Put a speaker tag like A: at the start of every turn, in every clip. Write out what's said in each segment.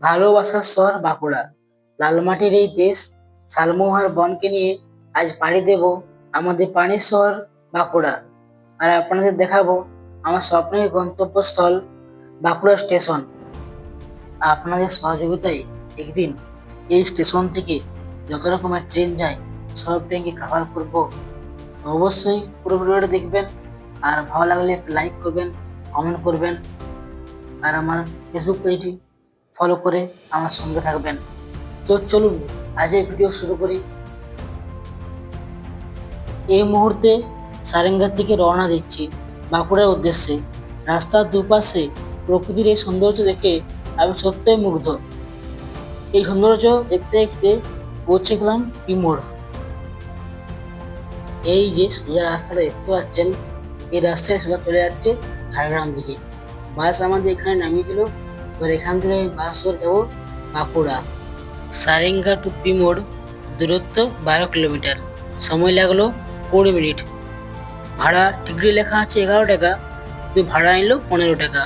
A: ভালোবাসার শহর বাঁকুড়া, লালমাটির এই দেশ, শালমোহর বনকে নিয়ে আজ পাড়ি দেব আমাদের প্রাণের শহর বাঁকুড়া। আর আপনাদের দেখাবো আমার স্বপ্নের গন্তব্যস্থল বাঁকুড়া স্টেশন। আপনাদের সহযোগিতায় একদিন এই স্টেশন থেকে যত রকমের ট্রেন যায় সব ট্রেনকে কভার করবো। তো অবশ্যই পুরো ভিডিওটা দেখবেন, আর ভালো লাগলে লাইক করবেন, কমেন্ট করবেন, আর আমার ফেসবুক পেজটি ফলো করে আমার সঙ্গে থাকবেন। তো চলুন আজকের ভিডিও শুরু করি। এই মুহূর্তে সারেঙ্গা থেকে রওনা দিচ্ছি বাঁকুড়ার উদ্দেশ্যে। রাস্তার দুপাশে প্রকৃতির এই সৌন্দর্য দেখে আমি সত্যই মুগ্ধ। এই সৌন্দর্য দেখতে দেখতে পৌঁছে গেলাম পিমোড়। এই যে সোজা রাস্তাটা দেখতে পাচ্ছেন, এই রাস্তায় সোজা চলে যাচ্ছে ঝাড়গ্রাম দিকে। বাস আমাদের এখানে নামিয়ে দিল। এবার এখান থেকে আমি বাস ধরে যাবো বাঁকুড়া। সারেঙ্গা টু পিমোড় দূরত্ব 12 কিলোমিটার, সময় লাগলো 20 মিনিট। ভাড়া টিকিটে লেখা আছে 11 টাকা, কিন্তু ভাড়া নিল 15 টাকা।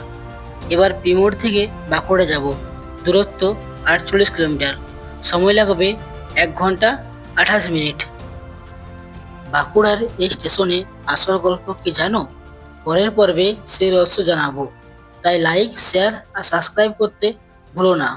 A: এবার পিমোড় থেকে বাঁকুড়া যাব, দূরত্ব 48 কিলোমিটার, সময় লাগবে 1 ঘন্টা 28 মিনিট। বাঁকুড়ার এই স্টেশনে আসল গল্প কি জানো? পরের পর্বে সেই রহস্য জানাবো। তাই লাইক, শেয়ার আর সাবস্ক্রাইব করতে ভুলো না।